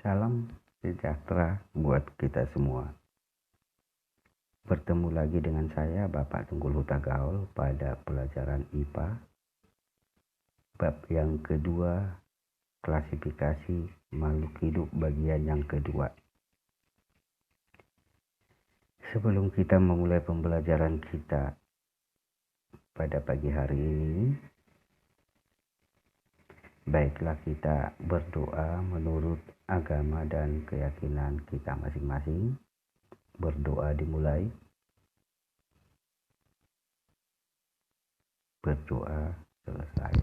Salam sejahtera buat kita semua. Bertemu lagi dengan saya Bapak Tunggul Huta Gaul pada pelajaran IPA bab yang kedua, klasifikasi makhluk hidup bagian yang kedua. Sebelum kita memulai pembelajaran kita pada pagi hari ini, baiklah kita berdoa menurut agama dan keyakinan kita masing-masing. Berdoa dimulai. Berdoa selesai.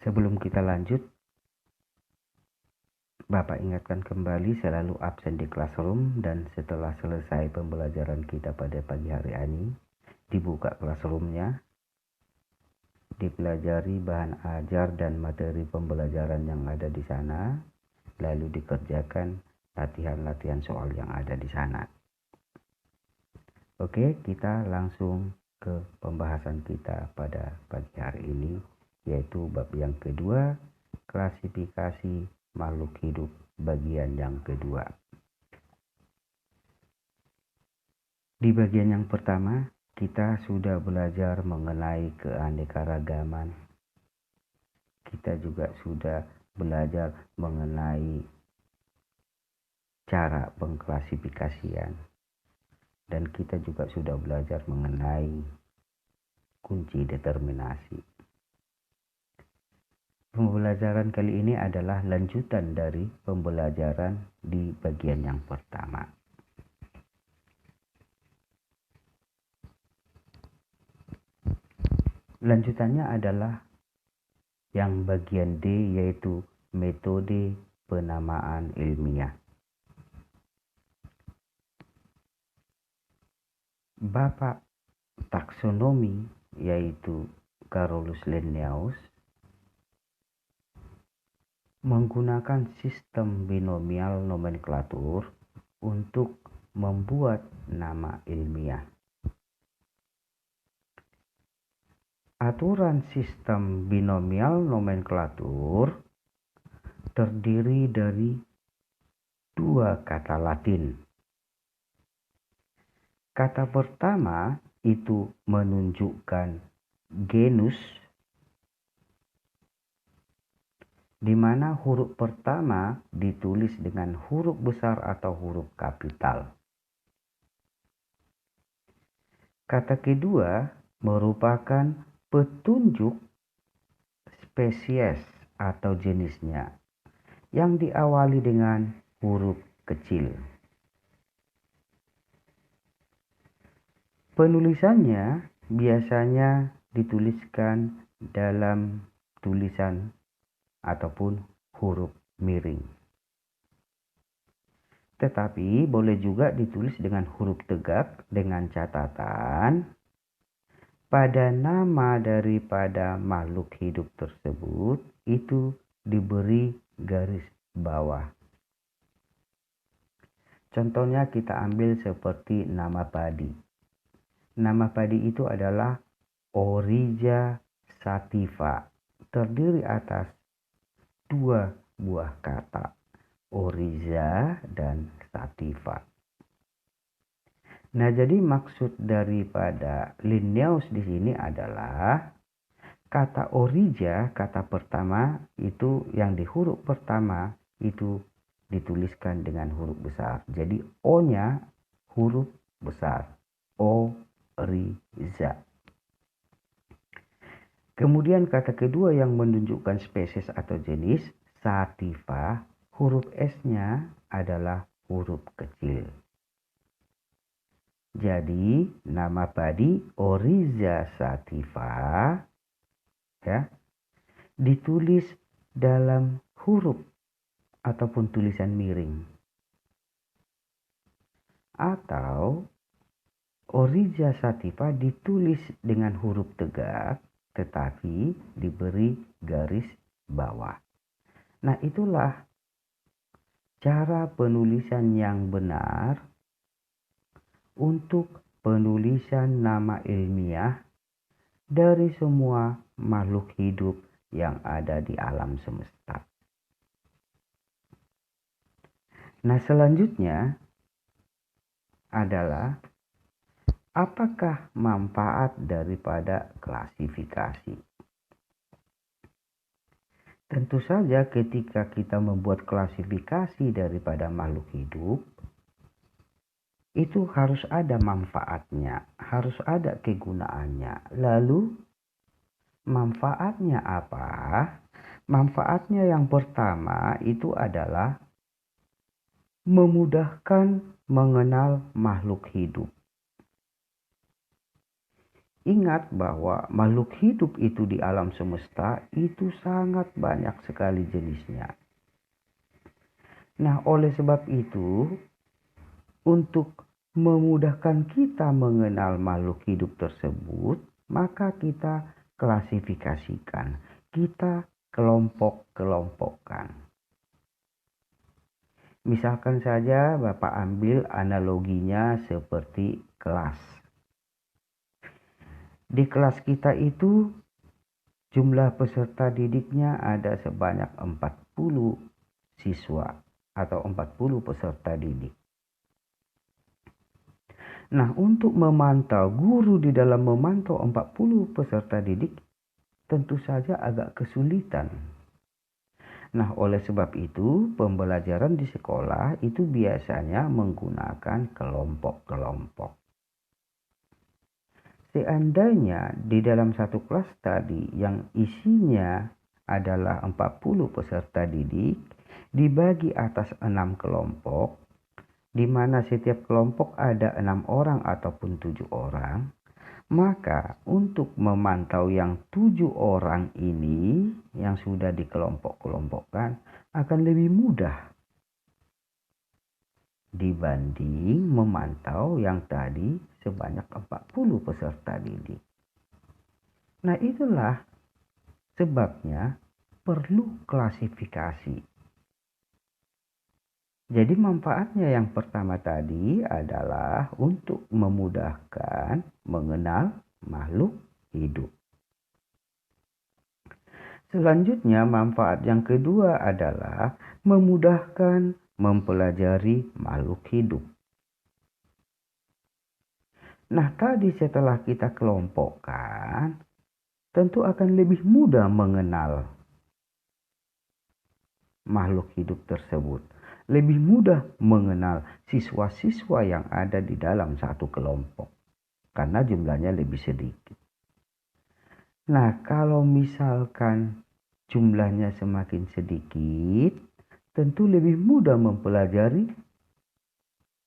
Sebelum kita lanjut, Bapak ingatkan kembali selalu absen di classroom, dan setelah selesai pembelajaran kita pada pagi hari ini, dibuka classroomnya, dipelajari bahan ajar dan materi pembelajaran yang ada di sana, lalu dikerjakan latihan-latihan soal yang ada di sana. Oke, kita langsung ke pembahasan kita pada pagi hari ini, yaitu bab yang kedua, klasifikasi makhluk hidup bagian yang kedua. Di bagian yang pertama, kita sudah belajar mengenai keanekaragaman. Kita juga sudah belajar mengenai cara pengklasifikasian. Dan kita juga sudah belajar mengenai kunci determinasi. Pembelajaran kali ini adalah lanjutan dari pembelajaran di bagian yang pertama. Lanjutannya adalah yang bagian D, yaitu metode penamaan ilmiah. Bapak taksonomi, yaitu Carolus Linnaeus, menggunakan sistem binomial nomenklatur untuk membuat nama ilmiah. Aturan sistem binomial nomenklatur terdiri dari dua kata Latin. Kata pertama itu menunjukkan genus, di mana huruf pertama ditulis dengan huruf besar atau huruf kapital. Kata kedua merupakan petunjuk spesies atau jenisnya yang diawali dengan huruf kecil. Penulisannya biasanya dituliskan dalam tulisan ataupun huruf miring. Tetapi boleh juga ditulis dengan huruf tegak, dengan catatan pada nama daripada makhluk hidup tersebut itu diberi garis bawah. Contohnya kita ambil seperti nama padi. Nama padi itu adalah Oryza sativa, terdiri atas dua buah kata, Oryza dan sativa. Nah, jadi maksud daripada Linnaeus di sini adalah kata Oryza, kata pertama itu yang di huruf pertama itu dituliskan dengan huruf besar. Jadi O-nya huruf besar, Oryza. Kemudian kata kedua yang menunjukkan spesies atau jenis, sativa, huruf S-nya adalah huruf kecil. Jadi nama padi Oryza sativa ditulis dalam huruf ataupun tulisan miring. Atau Oryza sativa ditulis dengan huruf tegak tetapi diberi garis bawah. Nah, itulah cara penulisan yang benar untuk penulisan nama ilmiah dari semua makhluk hidup yang ada di alam semesta. Nah, selanjutnya adalah apakah manfaat daripada klasifikasi? Tentu saja ketika kita membuat klasifikasi daripada makhluk hidup, itu harus ada manfaatnya, harus ada kegunaannya. Lalu manfaatnya apa? Manfaatnya yang pertama itu adalah memudahkan mengenal makhluk hidup. Ingat bahwa makhluk hidup itu di alam semesta itu sangat banyak sekali jenisnya. Nah, oleh sebab itu, untuk memudahkan kita mengenal makhluk hidup tersebut, maka kita klasifikasikan, kita kelompok-kelompokkan. Misalkan saja Bapak ambil analoginya seperti kelas. Di kelas kita itu jumlah peserta didiknya ada sebanyak 40 siswa atau 40 peserta didik. Nah, untuk memantau guru di dalam memantau 40 peserta didik tentu saja agak kesulitan. Nah, oleh sebab itu pembelajaran di sekolah itu biasanya menggunakan kelompok-kelompok. Seandainya di dalam satu kelas tadi yang isinya adalah 40 peserta didik dibagi atas 6 kelompok, di mana setiap kelompok ada 6 orang ataupun 7 orang, maka untuk memantau yang 7 orang ini yang sudah dikelompok-kelompokkan akan lebih mudah dibanding memantau yang tadi sebanyak 40 peserta didik. Nah, itulah sebabnya perlu klasifikasi. Jadi manfaatnya yang pertama tadi adalah untuk memudahkan mengenal makhluk hidup. Selanjutnya manfaat yang kedua adalah memudahkan mempelajari makhluk hidup. Nah, tadi setelah kita kelompokkan, tentu akan lebih mudah mengenal makhluk hidup tersebut. Lebih mudah mengenal siswa-siswa yang ada di dalam satu kelompok, karena jumlahnya lebih sedikit. Nah, kalau misalkan jumlahnya semakin sedikit, tentu lebih mudah mempelajari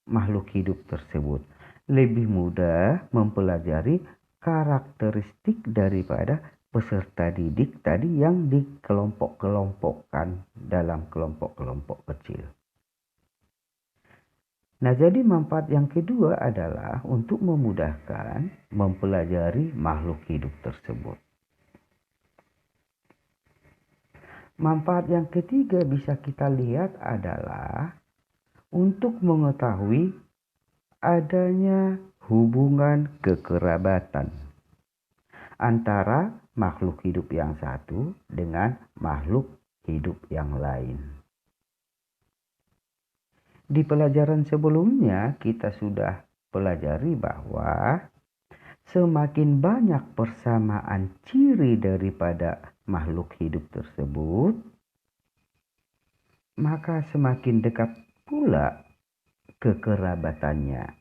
makhluk hidup tersebut. Lebih mudah mempelajari karakteristik daripada peserta didik tadi yang dikelompok-kelompokkan dalam kelompok-kelompok kecil. Nah, jadi manfaat yang kedua adalah untuk memudahkan mempelajari makhluk hidup tersebut. Manfaat yang ketiga bisa kita lihat adalah untuk mengetahui adanya hubungan kekerabatan antara makhluk hidup yang satu dengan makhluk hidup yang lain. Di pelajaran sebelumnya kita sudah pelajari bahwa semakin banyak persamaan ciri daripada makhluk hidup tersebut, maka semakin dekat pula kekerabatannya.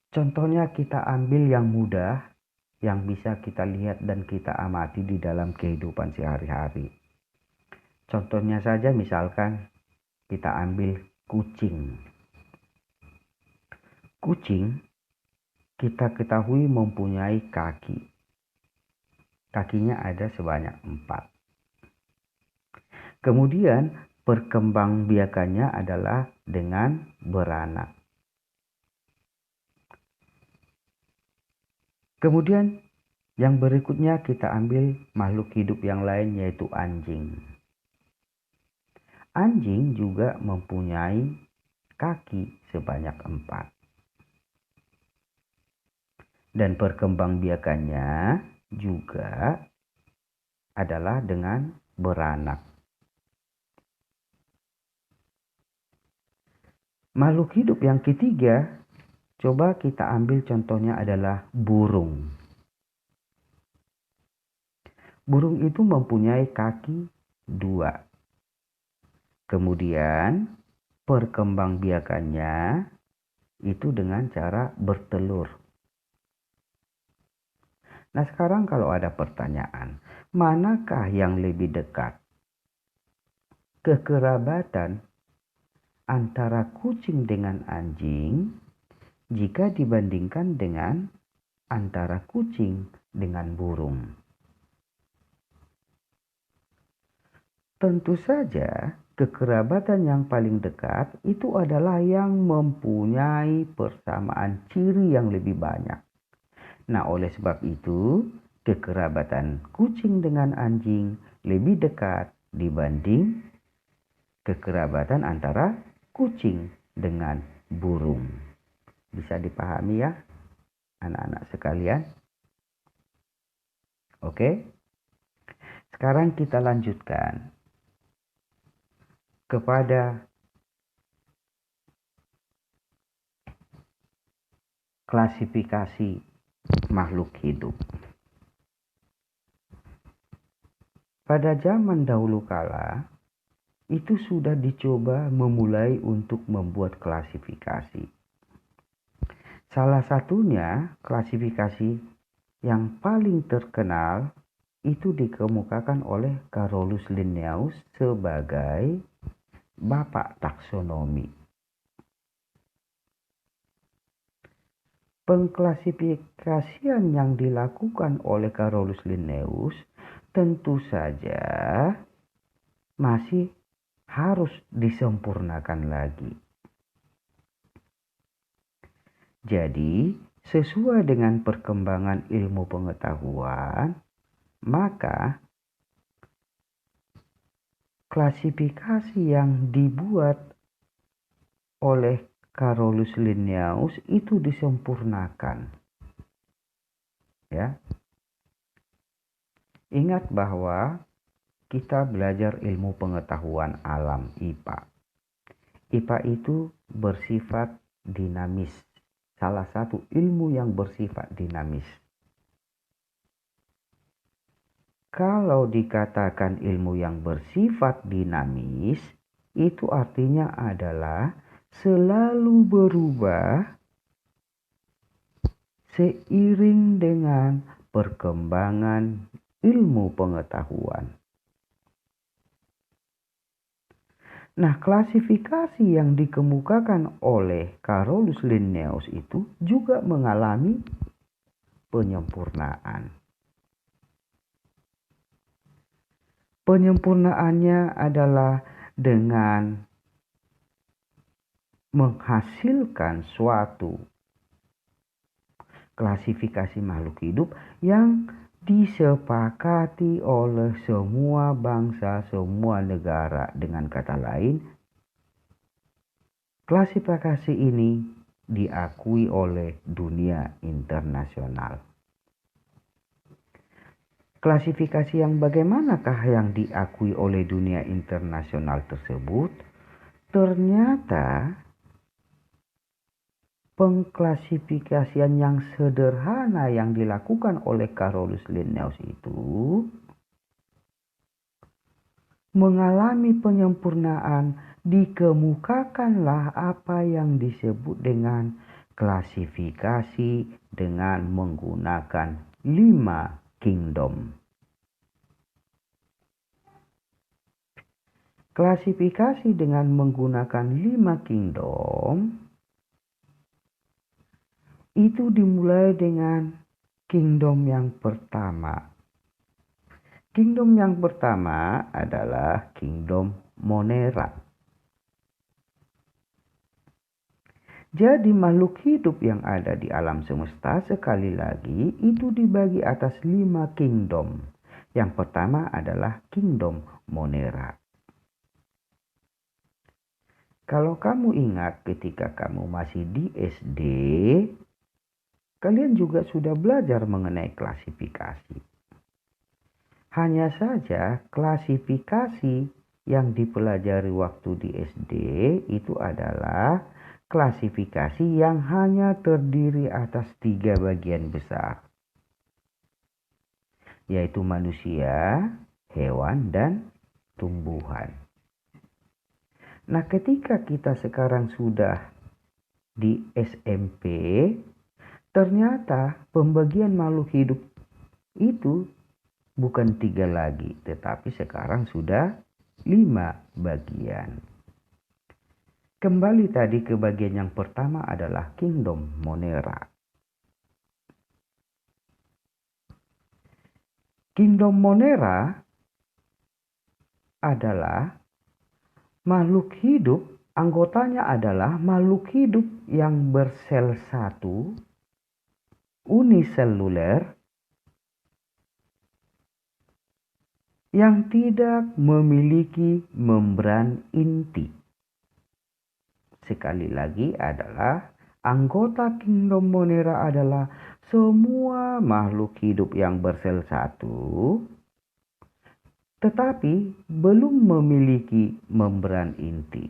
Contohnya kita ambil yang mudah, yang bisa kita lihat dan kita amati di dalam kehidupan sehari-hari. Contohnya saja misalkan kita ambil kucing. Kucing kita ketahui mempunyai kaki. Kakinya ada sebanyak 4. Kemudian perkembangbiakannya adalah dengan beranak. Kemudian yang berikutnya kita ambil makhluk hidup yang lain yaitu anjing. Anjing juga mempunyai kaki sebanyak 4. Dan perkembangbiakannya juga adalah dengan beranak. Makhluk hidup yang ketiga, coba kita ambil contohnya adalah burung. Burung itu mempunyai kaki 2. Kemudian perkembangbiakannya itu dengan cara bertelur. Nah, sekarang kalau ada pertanyaan, manakah yang lebih dekat? Kekerabatan antara kucing dengan anjing jika dibandingkan dengan antara kucing dengan burung. Tentu saja, kekerabatan yang paling dekat itu adalah yang mempunyai persamaan ciri yang lebih banyak. Nah, oleh sebab itu, kekerabatan kucing dengan anjing lebih dekat dibanding kekerabatan antara kucing dengan burung. Bisa dipahami ya, anak-anak sekalian? Oke. Sekarang kita lanjutkan kepada klasifikasi makhluk hidup. Pada zaman dahulu kala, itu sudah dicoba memulai untuk membuat klasifikasi. Salah satunya klasifikasi yang paling terkenal itu dikemukakan oleh Carolus Linnaeus sebagai bapak taksonomi. Pengklasifikasian yang dilakukan oleh Carolus Linnaeus tentu saja masih harus disempurnakan lagi. Jadi, sesuai dengan perkembangan ilmu pengetahuan, maka klasifikasi yang dibuat oleh Carolus Linnaeus itu disempurnakan. Ya. Ingat bahwa kita belajar ilmu pengetahuan alam IPA. IPA itu bersifat dinamis. Salah satu ilmu yang bersifat dinamis. Kalau dikatakan ilmu yang bersifat dinamis, itu artinya adalah selalu berubah seiring dengan perkembangan ilmu pengetahuan. Nah, klasifikasi yang dikemukakan oleh Carolus Linnaeus itu juga mengalami penyempurnaan. Penyempurnaannya adalah dengan menghasilkan suatu klasifikasi makhluk hidup yang disepakati oleh semua bangsa, semua negara. Dengan kata lain, klasifikasi ini diakui oleh dunia internasional. Klasifikasi yang bagaimanakah yang diakui oleh dunia internasional tersebut? Ternyata pengklasifikasian yang sederhana yang dilakukan oleh Carolus Linnaeus itu mengalami penyempurnaan. Dikemukakanlah apa yang disebut dengan klasifikasi dengan menggunakan 5 kingdom. Klasifikasi dengan menggunakan 5 kingdom itu dimulai dengan kingdom yang pertama. Kingdom yang pertama adalah kingdom Monera. Jadi makhluk hidup yang ada di alam semesta sekali lagi itu dibagi atas 5 kingdom. Yang pertama adalah kingdom Monera. Kalau kamu ingat ketika kamu masih di SD, kalian juga sudah belajar mengenai klasifikasi. Hanya saja klasifikasi yang dipelajari waktu di SD itu adalah klasifikasi yang hanya terdiri atas 3 bagian besar, yaitu manusia, hewan, dan tumbuhan. Nah, ketika kita sekarang sudah di SMP, ternyata pembagian makhluk hidup itu bukan 3 lagi, tetapi sekarang sudah 5 bagian. Kembali tadi ke bagian yang pertama adalah Kingdom Monera. Kingdom Monera adalah makhluk hidup, anggotanya adalah makhluk hidup yang bersel satu, uniseluler, yang tidak memiliki membran inti. Sekali lagi adalah anggota Kingdom Monera adalah semua makhluk hidup yang bersel satu, tetapi belum memiliki membran inti.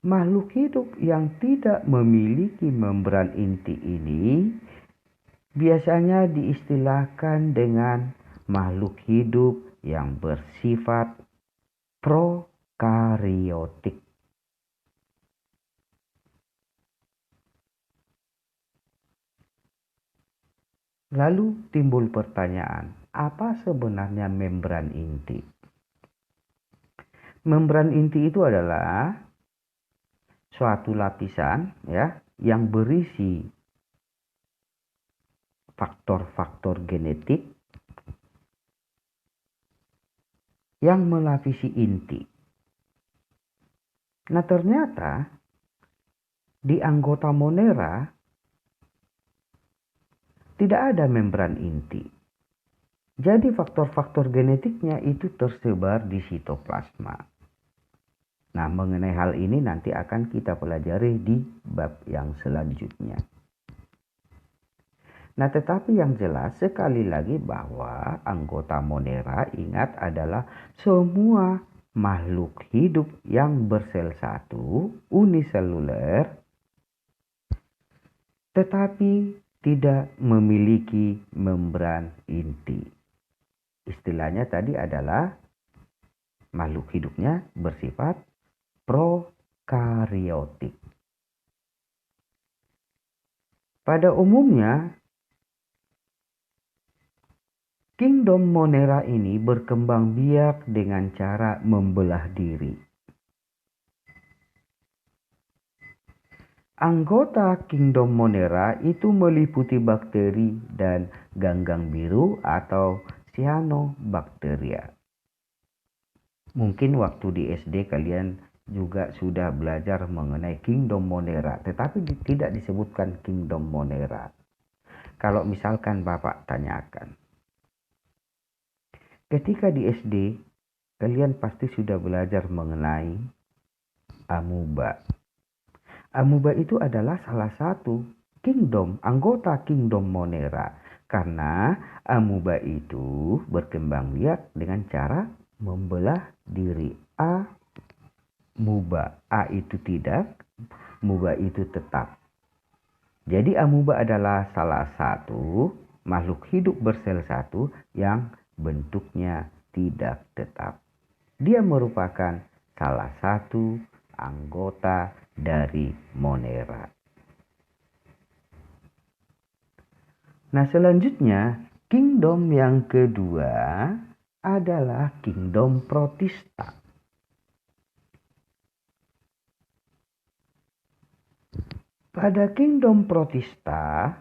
Makhluk hidup yang tidak memiliki membran inti ini biasanya diistilahkan dengan makhluk hidup yang bersifat prokariotik. Lalu timbul pertanyaan, apa sebenarnya membran inti? Membran inti itu adalah suatu lapisan yang berisi faktor-faktor genetik yang melapisi inti. Nah, ternyata di anggota Monera tidak ada membran inti. Jadi faktor-faktor genetiknya itu tersebar di sitoplasma. Nah, mengenai hal ini nanti akan kita pelajari di bab yang selanjutnya. Nah, tetapi yang jelas sekali lagi bahwa anggota Monera, ingat, adalah semua makhluk hidup yang bersel satu, uniseluler, tetapi tidak memiliki membran inti. Istilahnya tadi adalah makhluk hidupnya bersifat prokariotik. Pada umumnya, Kingdom Monera ini berkembang biak dengan cara membelah diri. Anggota Kingdom Monera itu meliputi bakteri dan ganggang biru atau cyanobacteria. Mungkin waktu di SD kalian juga sudah belajar mengenai Kingdom Monera, tetapi tidak disebutkan Kingdom Monera. Kalau misalkan Bapak tanyakan, ketika di SD, kalian pasti sudah belajar mengenai amuba. Amuba itu adalah salah satu anggota Kingdom Monera. Karena amuba itu berkembang biak dengan cara membelah diri. Amuba. A itu tidak, muba itu tetap. Jadi amuba adalah salah satu makhluk hidup bersel satu yang bentuknya tidak tetap. Dia merupakan salah satu anggota dari Monera. Nah, selanjutnya kingdom yang kedua adalah kingdom Protista. Pada kingdom Protista,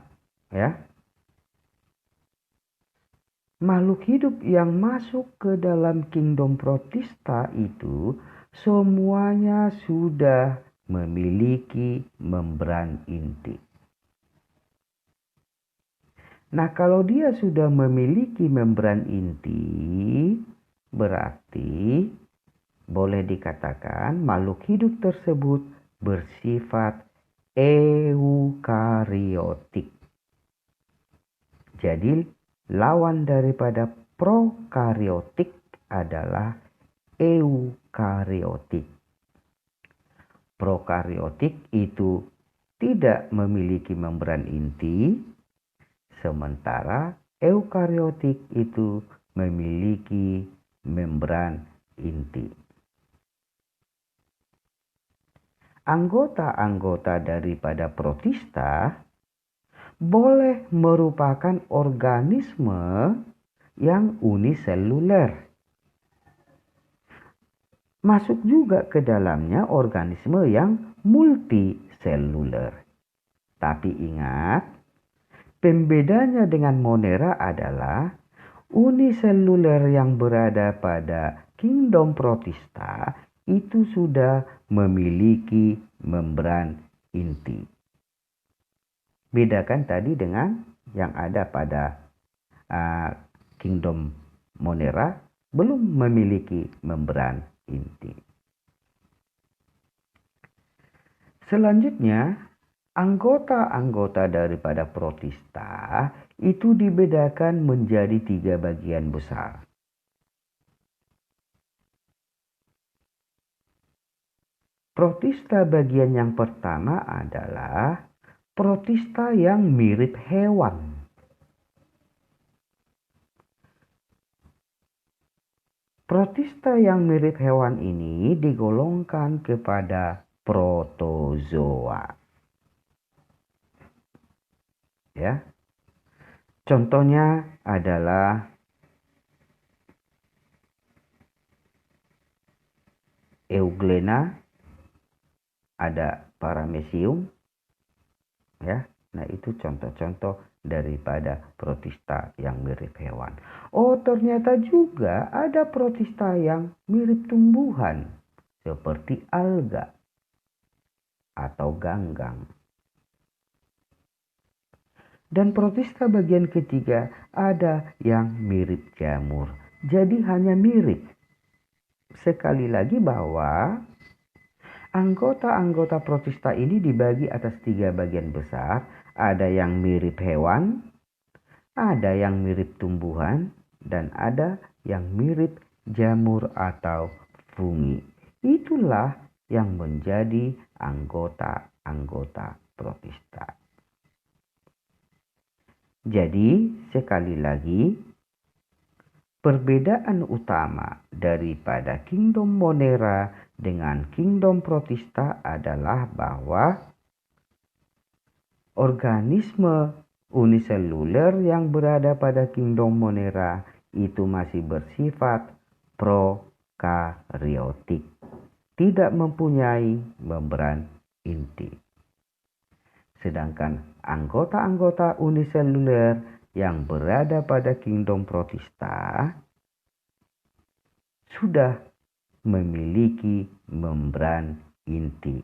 makhluk hidup yang masuk ke dalam kingdom Protista itu semuanya sudah memiliki membran inti. Nah, kalau dia sudah memiliki membran inti, berarti boleh dikatakan makhluk hidup tersebut bersifat eukariotik. Jadi lawan daripada prokariotik adalah eukariotik. Prokariotik itu tidak memiliki membran inti, sementara eukariotik itu memiliki membran inti. Anggota-anggota daripada protista boleh merupakan organisme yang uniseluler. Masuk juga ke dalamnya organisme yang multiseluler. Tapi ingat, pembedanya dengan Monera adalah uniseluler yang berada pada kingdom protista itu sudah memiliki membran inti. Bedakan tadi dengan yang ada pada kingdom Monera belum memiliki membran inti. Selanjutnya, anggota-anggota daripada protista itu dibedakan menjadi 3 bagian besar. Protista bagian yang pertama adalah protista yang mirip hewan. Protista yang mirip hewan ini digolongkan kepada protozoa. Ya. Contohnya adalah Euglena, ada Paramecium. Ya. Nah, itu contoh-contoh daripada protista yang mirip hewan. Oh, ternyata juga ada protista yang mirip tumbuhan seperti alga atau ganggang. Dan protista bagian ketiga ada yang mirip jamur. Jadi hanya mirip. Sekali lagi bahwa anggota-anggota protista ini dibagi atas 3 bagian besar. Ada yang mirip hewan, ada yang mirip tumbuhan, dan ada yang mirip jamur atau fungi. Itulah yang menjadi anggota-anggota protista. Jadi, sekali lagi, perbedaan utama daripada kingdom Monera dengan kingdom protista adalah bahwa organisme uniseluler yang berada pada kingdom Monera itu masih bersifat prokariotik, tidak mempunyai membran inti. Sedangkan anggota-anggota uniseluler yang berada pada kingdom protista sudah memiliki membran inti.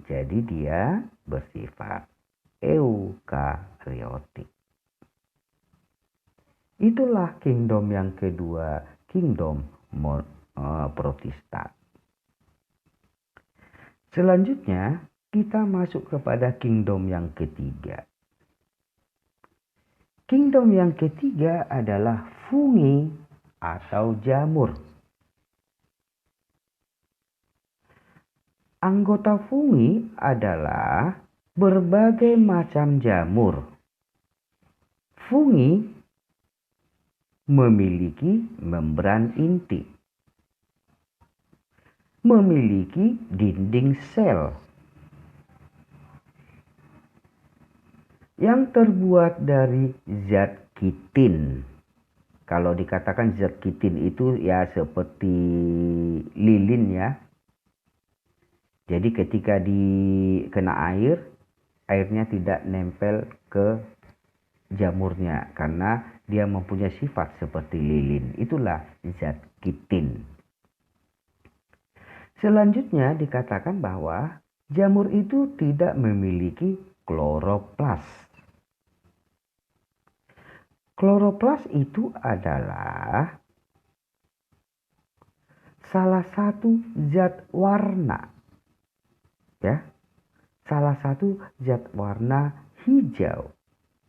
Jadi dia bersifat eukariotik. Itulah kingdom yang kedua, kingdom protista. Selanjutnya kita masuk kepada kingdom yang ketiga. Kingdom yang ketiga adalah fungi atau jamur. Anggota fungi adalah berbagai macam jamur. Fungi memiliki membran inti, memiliki dinding sel yang terbuat dari zat kitin. Kalau dikatakan zat kitin itu ya seperti lilin ya. Jadi ketika dikena air, airnya tidak nempel ke jamurnya karena dia mempunyai sifat seperti lilin. Itulah zat kitin. Selanjutnya dikatakan bahwa jamur itu tidak memiliki kloroplas. Kloroplas itu adalah salah satu zat warna. Ya. salah satu zat warna hijau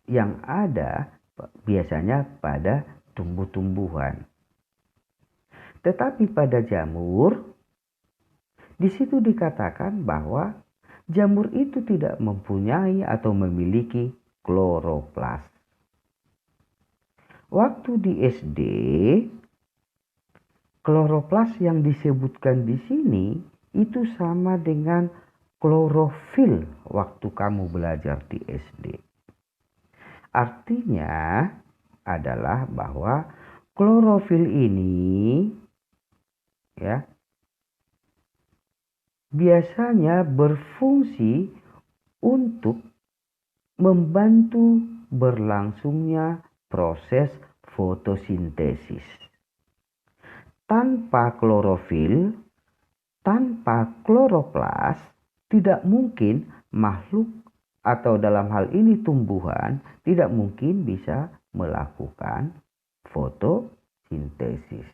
yang ada biasanya pada tumbuh-tumbuhan. Tetapi pada jamur, di situ dikatakan bahwa jamur itu tidak mempunyai atau memiliki kloroplas. Waktu di SD, kloroplas yang disebutkan di sini itu sama dengan klorofil waktu kamu belajar di SD. Artinya adalah bahwa klorofil ini ya biasanya berfungsi untuk membantu berlangsungnya proses fotosintesis. Tanpa klorofil, tanpa kloroplas, tidak mungkin makhluk atau dalam hal ini tumbuhan tidak mungkin bisa melakukan fotosintesis.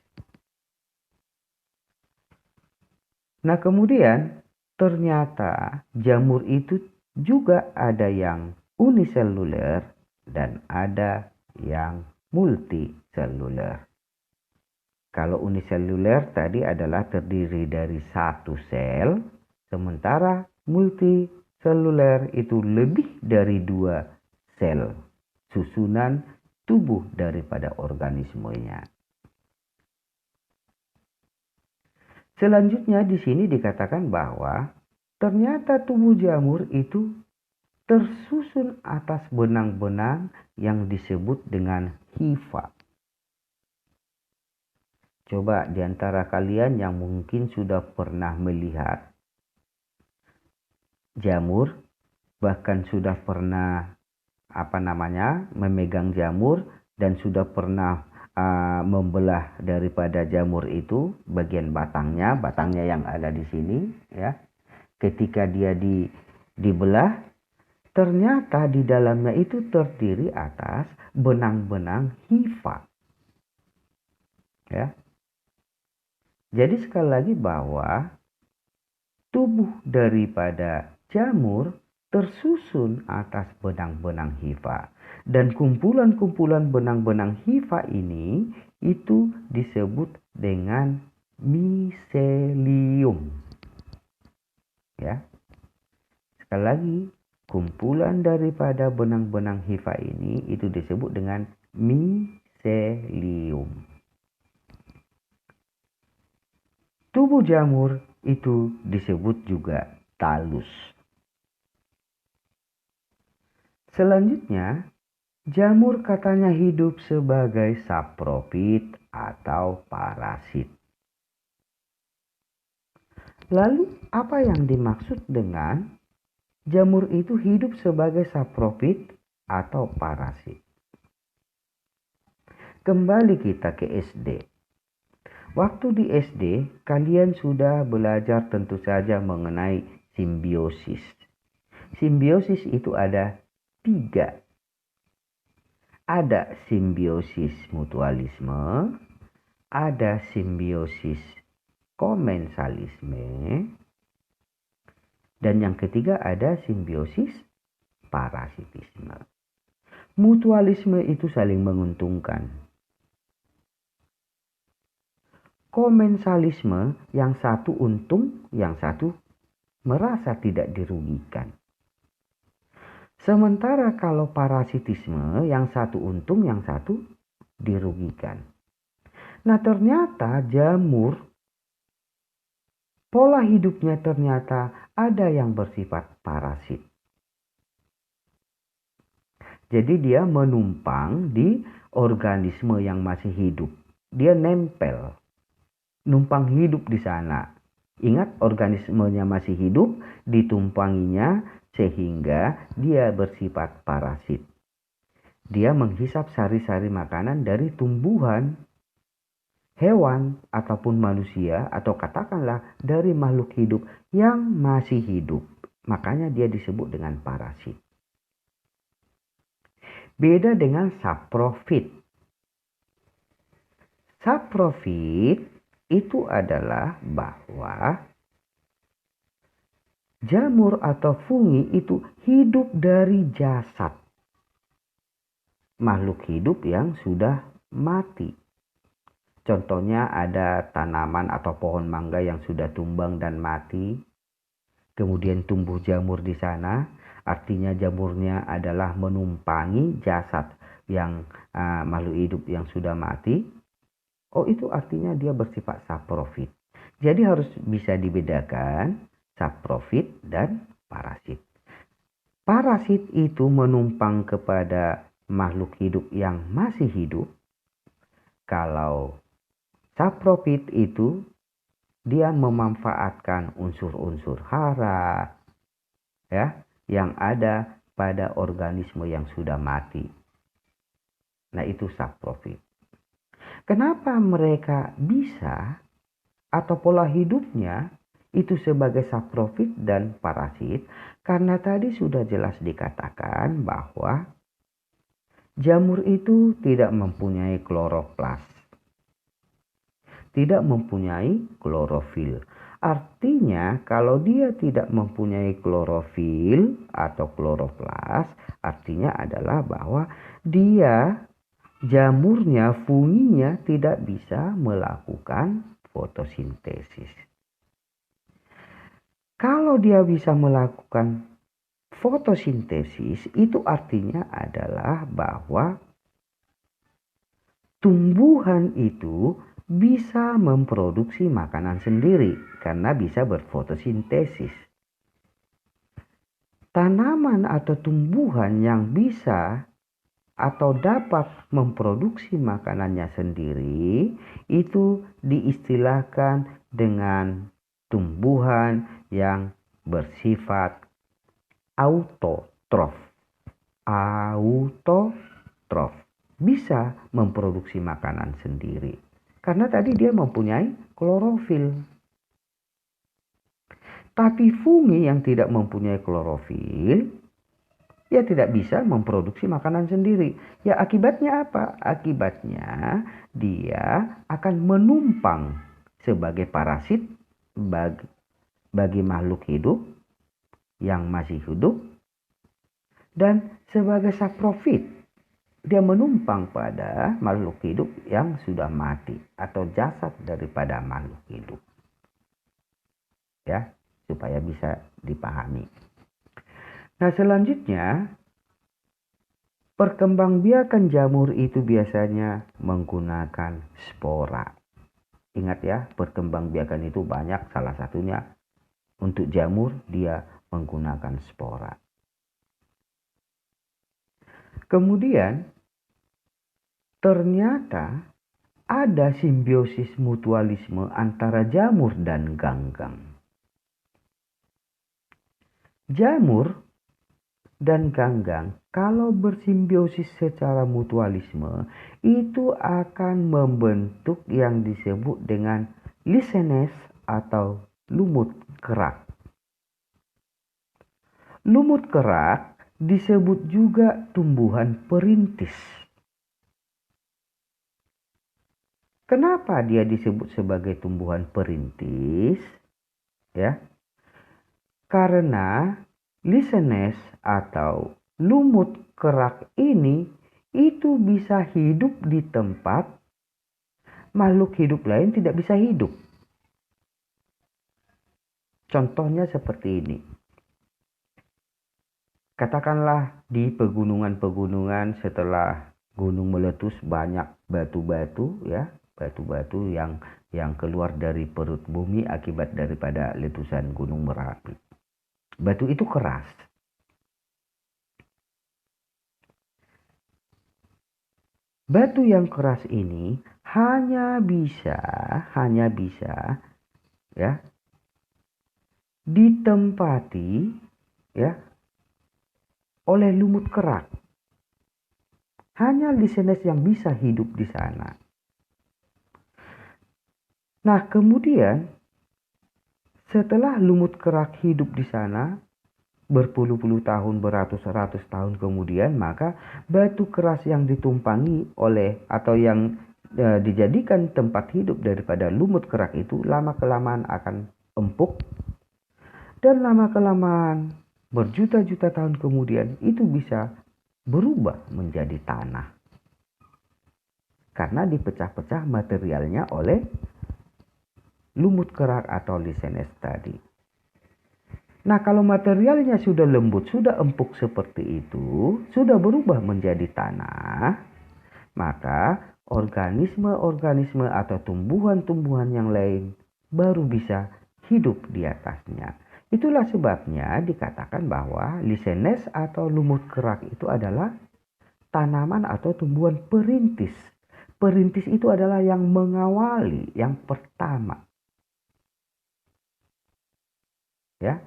Nah, kemudian ternyata jamur itu juga ada yang uniseluler dan ada yang multiseluler. Kalau uniseluler tadi adalah terdiri dari satu sel, sementara multiseluler itu lebih dari 2 sel susunan tubuh daripada organismenya. Selanjutnya di sini dikatakan bahwa ternyata tubuh jamur itu tersusun atas benang-benang yang disebut dengan hifa. Coba di antara kalian yang mungkin sudah pernah melihat jamur, bahkan sudah pernah memegang jamur dan sudah pernah membelah daripada jamur itu bagian batangnya yang ada di sini ya. Ketika dia dibelah, ternyata di dalamnya itu terdiri atas benang-benang hifa. Ya. Jadi sekali lagi bahwa tubuh daripada jamur tersusun atas benang-benang hifa. Dan kumpulan-kumpulan benang-benang hifa ini itu disebut dengan miselium. Ya. Sekali lagi, kumpulan daripada benang-benang hifa ini itu disebut dengan miselium. Tubuh jamur itu disebut juga talus. Selanjutnya, jamur katanya hidup sebagai saprofit atau parasit. Lalu apa yang dimaksud dengan jamur itu hidup sebagai saprofit atau parasit? Kembali kita ke SD. Waktu di SD, kalian sudah belajar tentu saja mengenai simbiosis. Simbiosis itu ada 3. Ada simbiosis mutualisme, ada simbiosis komensalisme, dan yang ketiga ada simbiosis parasitisme. Mutualisme itu saling menguntungkan. Komensalisme yang satu untung, yang satu merasa tidak dirugikan. Sementara kalau parasitisme yang satu untung, yang satu dirugikan. Nah, ternyata jamur pola hidupnya ternyata ada yang bersifat parasit. Jadi dia menumpang di organisme yang masih hidup. Dia nempel, numpang hidup di sana. Ingat, organismenya masih hidup, ditumpanginya sehingga dia bersifat parasit. Dia menghisap sari-sari makanan dari tumbuhan, hewan, ataupun manusia, atau katakanlah dari makhluk hidup yang masih hidup. Makanya dia disebut dengan parasit. Beda dengan saprofit. Saprofit itu adalah bahwa Jamur atau fungi itu hidup dari jasad makhluk hidup yang sudah mati. Contohnya ada tanaman atau pohon mangga yang sudah tumbang dan mati. Kemudian tumbuh jamur di sana. Artinya jamurnya adalah menumpangi jasad yang makhluk hidup yang sudah mati. Oh, itu artinya dia bersifat saprofit. Jadi harus bisa dibedakan saprofit dan parasit. Parasit itu menumpang kepada makhluk hidup yang masih hidup. Kalau saprofit itu dia memanfaatkan unsur-unsur hara ya yang ada pada organisme yang sudah mati. Nah, itu saprofit. Kenapa mereka bisa atau pola hidupnya itu sebagai saprofit dan parasit? Karena tadi sudah jelas dikatakan bahwa jamur itu tidak mempunyai kloroplas, tidak mempunyai klorofil. Artinya kalau dia tidak mempunyai klorofil atau kloroplas, artinya adalah bahwa dia jamurnya, funginya tidak bisa melakukan fotosintesis. Kalau dia bisa melakukan fotosintesis, itu artinya adalah bahwa tumbuhan itu bisa memproduksi makanan sendiri karena bisa berfotosintesis. Tanaman atau tumbuhan yang bisa atau dapat memproduksi makanannya sendiri itu diistilahkan dengan tumbuhan yang bersifat autotrof. Autotrof bisa memproduksi makanan sendiri karena tadi dia mempunyai klorofil. Tapi fungi yang tidak mempunyai klorofil, ya tidak bisa memproduksi makanan sendiri. Ya akibatnya apa? Akibatnya dia akan menumpang sebagai parasit bagi makhluk hidup yang masih hidup dan sebagai saprofit. Dia menumpang pada makhluk hidup yang sudah mati atau jasad daripada makhluk hidup. Ya, supaya bisa dipahami. Nah, selanjutnya perkembangbiakan jamur itu biasanya menggunakan spora. Ingat ya, perkembangbiakan itu banyak, salah satunya untuk jamur dia menggunakan spora. Kemudian ternyata ada simbiosis mutualisme antara jamur dan ganggang. Jamur dan ganggang kalau bersimbiosis secara mutualisme itu akan membentuk yang disebut dengan lisenes atau lumut kerak. Lumut kerak disebut juga tumbuhan perintis. Kenapa dia disebut sebagai tumbuhan perintis? Ya. Karena lisenes atau lumut kerak ini itu bisa hidup di tempat makhluk hidup lain tidak bisa hidup. Contohnya seperti ini. Katakanlah di pegunungan-pegunungan setelah gunung meletus banyak batu-batu ya, batu-batu yang keluar dari perut bumi akibat daripada letusan gunung Merapi. Batu itu keras. Batu yang keras ini hanya bisa ya ditempati ya oleh lumut kerak. Hanya lisenes yang bisa hidup di sana. Nah, kemudian setelah lumut kerak hidup di sana berpuluh-puluh tahun, beratus-ratus tahun kemudian, maka batu keras yang ditumpangi oleh atau yang dijadikan tempat hidup daripada lumut kerak itu lama-kelamaan akan empuk Dan lama-kelamaan, berjuta-juta tahun kemudian, itu bisa berubah menjadi tanah. Karena dipecah-pecah materialnya oleh lumut kerak atau lisenes tadi. Nah, kalau materialnya sudah lembut, sudah empuk seperti itu, sudah berubah menjadi tanah, maka organisme-organisme atau tumbuhan-tumbuhan yang lain baru bisa hidup di atasnya. Itulah sebabnya dikatakan bahwa lisenes atau lumut kerak itu adalah tanaman atau tumbuhan perintis. Perintis itu adalah yang mengawali, yang pertama. Ya.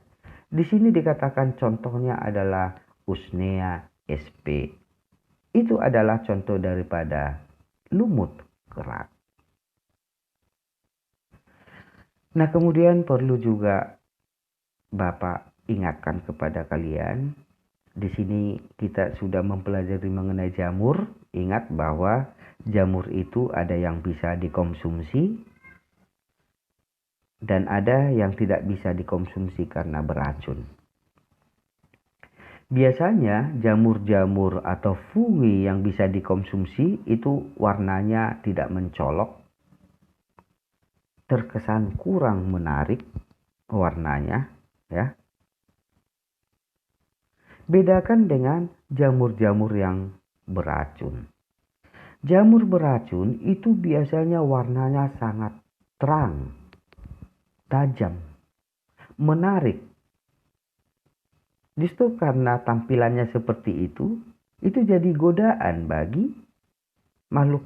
Di sini dikatakan contohnya adalah Usnea sp. Itu adalah contoh daripada lumut kerak. Nah, kemudian perlu juga Bapak ingatkan kepada kalian, di sini kita sudah mempelajari mengenai jamur. Ingat bahwa jamur itu ada yang bisa dikonsumsi dan ada yang tidak bisa dikonsumsi karena beracun. Biasanya jamur-jamur atau fungi yang bisa dikonsumsi itu warnanya tidak mencolok, terkesan kurang menarik warnanya, ya. Bedakan dengan jamur-jamur yang beracun. Jamur beracun itu biasanya warnanya sangat terang, tajam, menarik. Justru karena tampilannya seperti itu jadi godaan bagi makhluk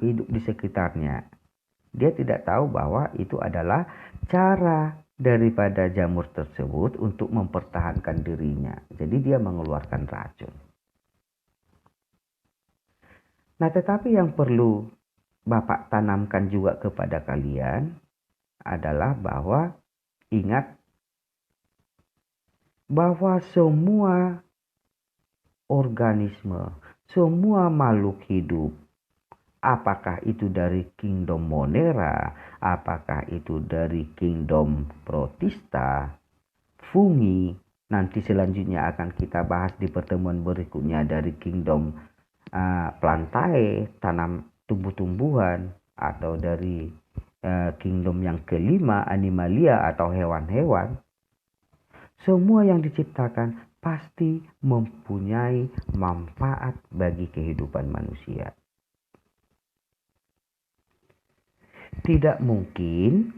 hidup di sekitarnya. Dia tidak tahu bahwa itu adalah cara daripada jamur tersebut untuk mempertahankan dirinya. Jadi dia mengeluarkan racun. Nah, tetapi yang perlu Bapak tanamkan juga kepada kalian adalah bahwa ingat bahwa semua organisme, semua makhluk hidup, apakah itu dari kingdom Monera, apakah itu dari kingdom Protista, fungi, nanti selanjutnya akan kita bahas di pertemuan berikutnya dari kingdom Plantae, tanam tumbuh-tumbuhan, atau dari kingdom yang kelima, animalia atau hewan-hewan. Semua yang diciptakan pasti mempunyai manfaat bagi kehidupan manusia. Tidak mungkin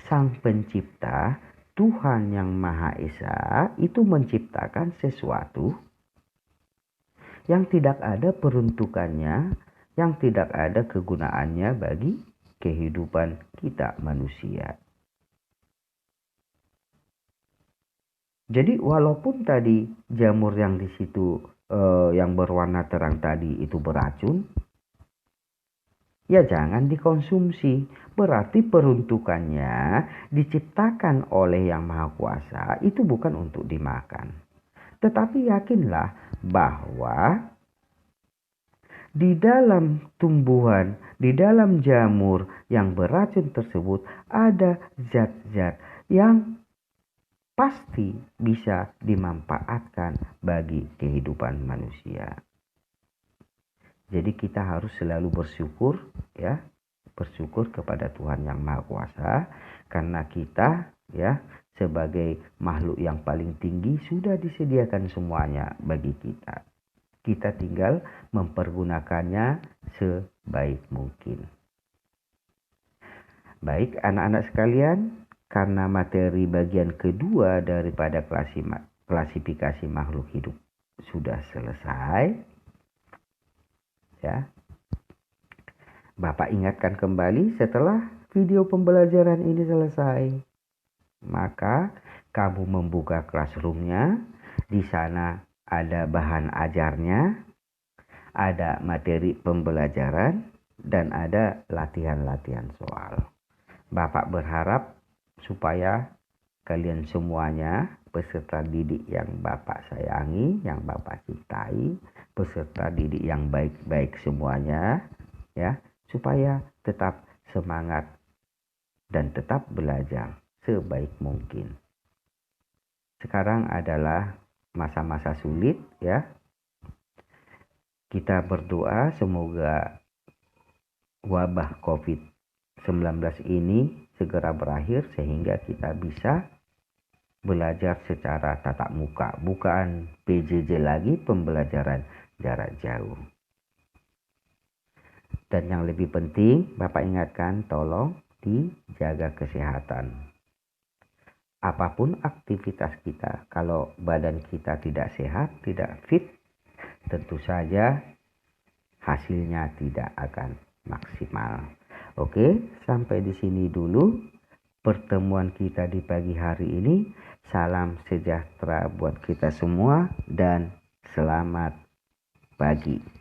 Sang Pencipta, Tuhan yang Maha Esa itu menciptakan sesuatu yang tidak ada peruntukannya, yang tidak ada kegunaannya bagi kehidupan kita manusia. Jadi walaupun tadi jamur yang di situ yang berwarna terang tadi itu beracun, ya jangan dikonsumsi. Berarti peruntukannya diciptakan oleh Yang Maha Kuasa itu bukan untuk dimakan. Tetapi yakinlah bahwa di dalam tumbuhan, di dalam jamur yang beracun tersebut ada zat-zat yang pasti bisa dimanfaatkan bagi kehidupan manusia. Jadi kita harus selalu bersyukur, ya, bersyukur kepada Tuhan Yang Maha Kuasa, karena kita, ya, sebagai makhluk yang paling tinggi sudah disediakan semuanya bagi kita. Kita tinggal mempergunakannya sebaik mungkin. Baik anak-anak sekalian, karena materi bagian kedua daripada klasifikasi makhluk hidup sudah selesai, ya. Bapak ingatkan kembali, setelah video pembelajaran ini selesai, maka kamu membuka classroom-nya. Di sana ada bahan ajarnya, ada materi pembelajaran, dan ada latihan-latihan soal. Bapak berharap supaya kalian semuanya, peserta didik yang Bapak sayangi, yang Bapak cintai, peserta didik yang baik-baik semuanya, ya, supaya tetap semangat dan tetap belajar sebaik mungkin. Sekarang adalah masa-masa sulit ya. Kita berdoa semoga wabah COVID-19 ini segera berakhir sehingga kita bisa belajar secara tatap muka, bukan PJJ lagi, pembelajaran jarak jauh. Dan yang lebih penting, Bapak ingatkan, tolong dijaga kesehatan. Apapun aktivitas kita, kalau badan kita tidak sehat, tidak fit, tentu saja hasilnya tidak akan maksimal. Oke, sampai di sini dulu pertemuan kita di pagi hari ini. Salam sejahtera buat kita semua dan selamat pagi.